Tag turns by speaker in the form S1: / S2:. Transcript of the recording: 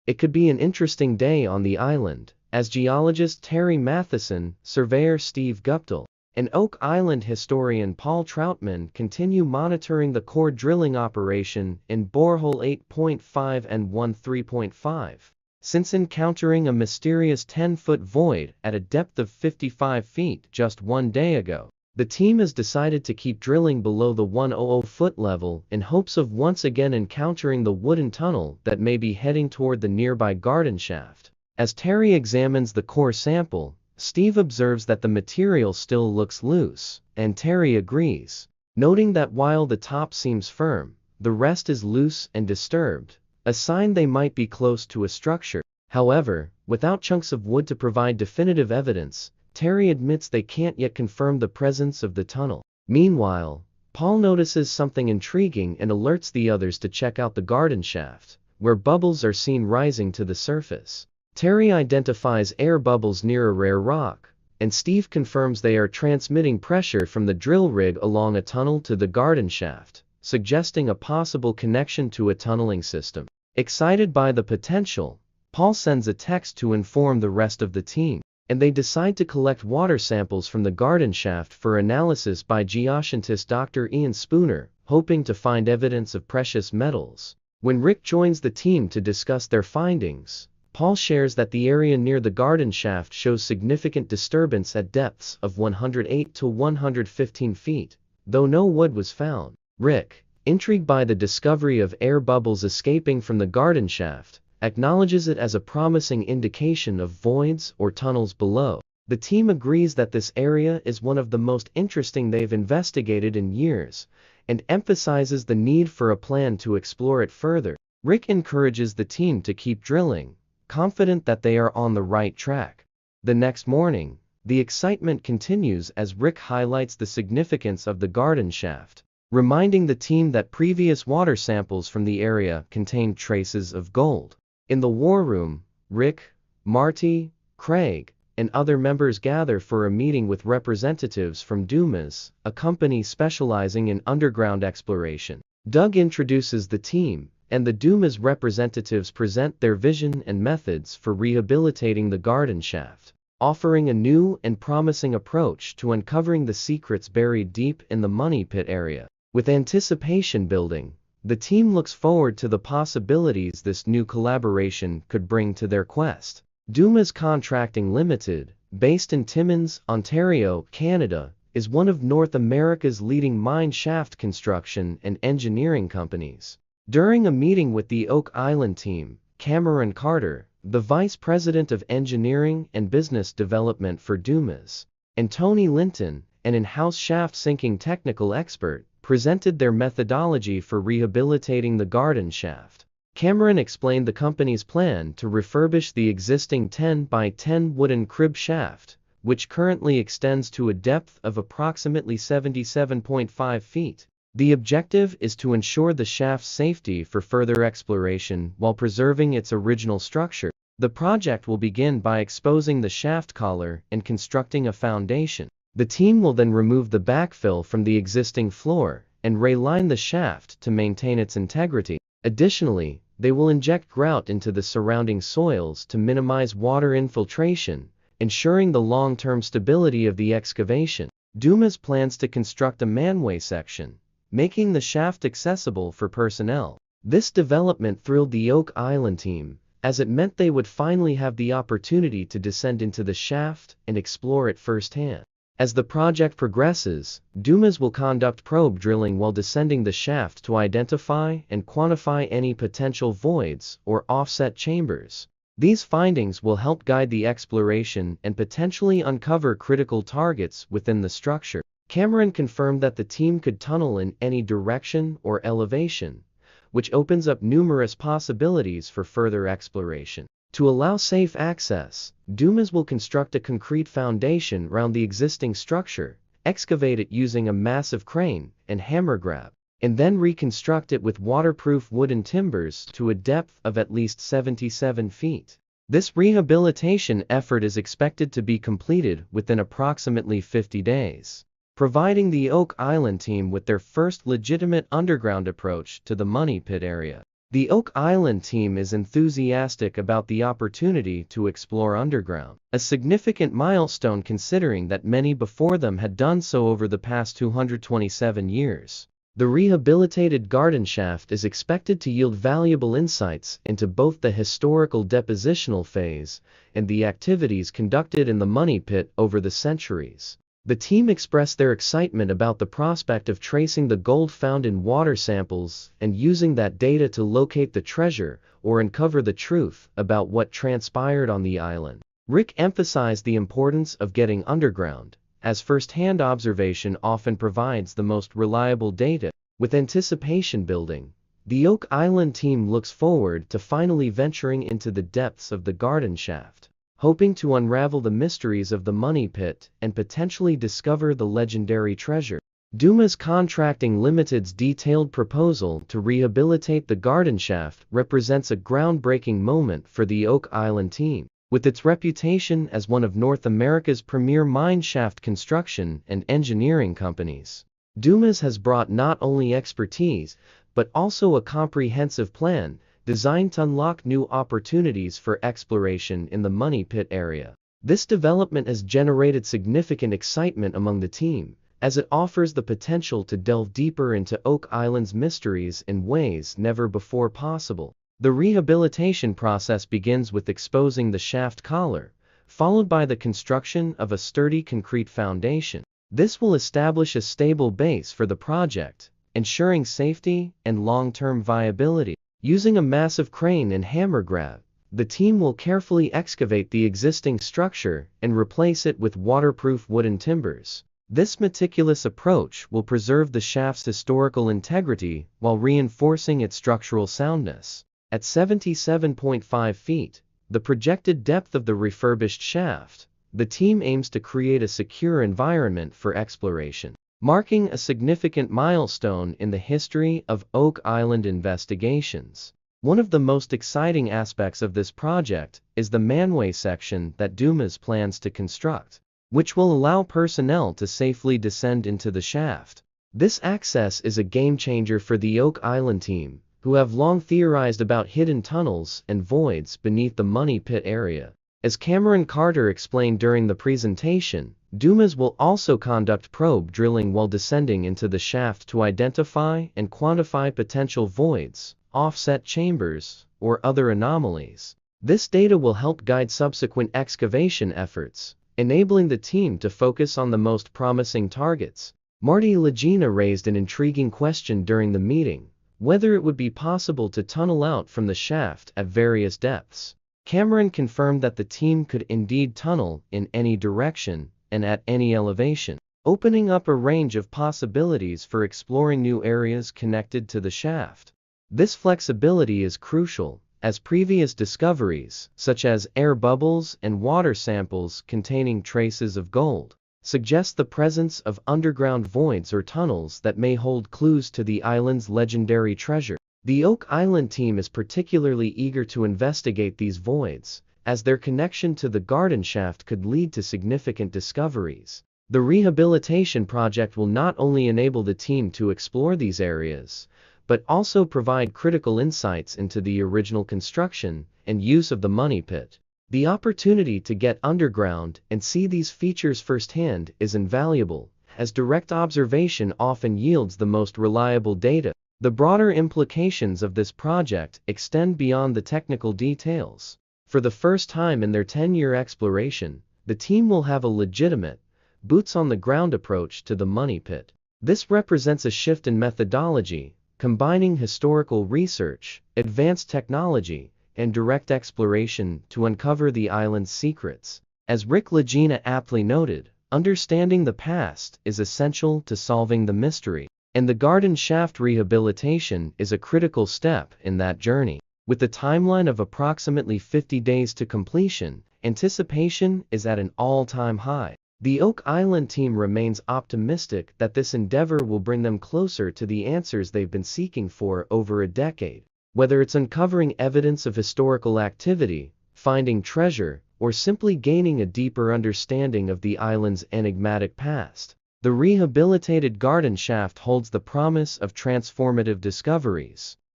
S1: It could be an interesting day on the island, as geologist Terry Matheson, surveyor Steve Guptill, and Oak Island historian Paul Troutman continue monitoring the core drilling operation in borehole 8.5 and 13.5. Since encountering a mysterious 10-foot void at a depth of 55 feet just one day ago, the team has decided to keep drilling below the 100-foot level in hopes of once again encountering the wooden tunnel that may be heading toward the nearby garden shaft. As Terry examines the core sample, Steve observes that the material still looks loose, and Terry agrees, noting that while the top seems firm, the rest is loose and disturbed, a sign they might be close to a structure. However, without chunks of wood to provide definitive evidence, Terry admits they can't yet confirm the presence of the tunnel. Meanwhile, Paul notices something intriguing and alerts the others to check out the garden shaft, where bubbles are seen rising to the surface. Terry identifies air bubbles near a rare rock, and Steve confirms they are transmitting pressure from the drill rig along a tunnel to the garden shaft, suggesting a possible connection to a tunneling system. Excited by the potential, Paul sends a text to inform the rest of the team, and they decide to collect water samples from the garden shaft for analysis by geoscientist Dr. Ian Spooner, hoping to find evidence of precious metals. When Rick joins the team to discuss their findings, Paul shares that the area near the garden shaft shows significant disturbance at depths of 108 to 115 feet, though no wood was found. Rick, intrigued by the discovery of air bubbles escaping from the garden shaft, acknowledges it as a promising indication of voids or tunnels below. The team agrees that this area is one of the most interesting they've investigated in years, and emphasizes the need for a plan to explore it further. Rick encourages the team to keep drilling, confident that they are on the right track. The next morning, the excitement continues as Rick highlights the significance of the garden shaft, reminding the team that previous water samples from the area contained traces of gold. In the war room, Rick, Marty, Craig, and other members gather for a meeting with representatives from Dumas, a company specializing in underground exploration. Doug introduces the team, and the Dumas representatives present their vision and methods for rehabilitating the garden shaft, offering a new and promising approach to uncovering the secrets buried deep in the money pit area. With anticipation building, the team looks forward to the possibilities this new collaboration could bring to their quest. Dumas Contracting Limited, based in Timmins, Ontario, Canada, is one of North America's leading mine shaft construction and engineering companies. During a meeting with the Oak Island team, Cameron Carter, the Vice President of Engineering and Business Development for Dumas, and Tony Linton, an in-house shaft sinking technical expert, presented their methodology for rehabilitating the garden shaft. Cameron explained the company's plan to refurbish the existing 10 by 10 wooden crib shaft, which currently extends to a depth of approximately 77.5 feet. The objective is to ensure the shaft's safety for further exploration while preserving its original structure. The project will begin by exposing the shaft collar and constructing a foundation. The team will then remove the backfill from the existing floor and reline the shaft to maintain its integrity. Additionally, they will inject grout into the surrounding soils to minimize water infiltration, ensuring the long-term stability of the excavation. Dumas plans to construct a manway section, making the shaft accessible for personnel. This development thrilled the Oak Island team, as it meant they would finally have the opportunity to descend into the shaft and explore it firsthand. As the project progresses, Dumas will conduct probe drilling while descending the shaft to identify and quantify any potential voids or offset chambers. These findings will help guide the exploration and potentially uncover critical targets within the structure. Cameron confirmed that the team could tunnel in any direction or elevation, which opens up numerous possibilities for further exploration. To allow safe access, Dumas will construct a concrete foundation around the existing structure, excavate it using a massive crane and hammer grab, and then reconstruct it with waterproof wooden timbers to a depth of at least 77 feet. This rehabilitation effort is expected to be completed within approximately 50 days, providing the Oak Island team with their first legitimate underground approach to the money pit area. The Oak Island team is enthusiastic about the opportunity to explore underground, a significant milestone considering that many before them had done so over the past 227 years. The rehabilitated garden shaft is expected to yield valuable insights into both the historical depositional phase and the activities conducted in the money pit over the centuries. The team expressed their excitement about the prospect of tracing the gold found in water samples and using that data to locate the treasure or uncover the truth about what transpired on the island. Rick emphasized the importance of getting underground, as first-hand observation often provides the most reliable data. With anticipation building, the Oak Island team looks forward to finally venturing into the depths of the garden shaft, hoping to unravel the mysteries of the money pit and potentially discover the legendary treasure. Dumas Contracting Limited's detailed proposal to rehabilitate the garden shaft represents a groundbreaking moment for the Oak Island team. With its reputation as one of North America's premier mine shaft construction and engineering companies, Dumas has brought not only expertise, but also a comprehensive plan designed to unlock new opportunities for exploration in the money pit area. This development has generated significant excitement among the team, as it offers the potential to delve deeper into Oak Island's mysteries in ways never before possible. The rehabilitation process begins with exposing the shaft collar, followed by the construction of a sturdy concrete foundation. This will establish a stable base for the project, ensuring safety and long-term viability. Using a massive crane and hammer grab, the team will carefully excavate the existing structure and replace it with waterproof wooden timbers. This meticulous approach will preserve the shaft's historical integrity while reinforcing its structural soundness. At 77.5 feet, the projected depth of the refurbished shaft, the team aims to create a secure environment for exploration, marking a significant milestone in the history of Oak Island investigations. One of the most exciting aspects of this project is the manway section that Dumas plans to construct, which will allow personnel to safely descend into the shaft. This access is a game-changer for the Oak Island team, who have long theorized about hidden tunnels and voids beneath the money pit area. As Cameron Carter explained during the presentation, Dumas will also conduct probe drilling while descending into the shaft to identify and quantify potential voids, offset chambers, or other anomalies. This data will help guide subsequent excavation efforts, enabling the team to focus on the most promising targets. Marty Lagina raised an intriguing question during the meeting: whether it would be possible to tunnel out from the shaft at various depths. Cameron confirmed that the team could indeed tunnel in any direction and at any elevation, opening up a range of possibilities for exploring new areas connected to the shaft. This flexibility is crucial, as previous discoveries, such as air bubbles and water samples containing traces of gold, suggest the presence of underground voids or tunnels that may hold clues to the island's legendary treasure. The Oak Island team is particularly eager to investigate these voids, as their connection to the garden shaft could lead to significant discoveries. The rehabilitation project will not only enable the team to explore these areas, but also provide critical insights into the original construction and use of the money pit. The opportunity to get underground and see these features firsthand is invaluable, as direct observation often yields the most reliable data. The broader implications of this project extend beyond the technical details. For the first time in their 10-year exploration, the team will have a legitimate, boots-on-the-ground approach to the money pit. This represents a shift in methodology, combining historical research, advanced technology, and direct exploration to uncover the island's secrets. As Rick Lagina aptly noted, understanding the past is essential to solving the mystery, and the garden shaft rehabilitation is a critical step in that journey. With a timeline of approximately 50 days to completion, anticipation is at an all-time high. The Oak Island team remains optimistic that this endeavor will bring them closer to the answers they've been seeking for over a decade. Whether it's uncovering evidence of historical activity, finding treasure, or simply gaining a deeper understanding of the island's enigmatic past, the rehabilitated garden shaft holds the promise of transformative discoveries.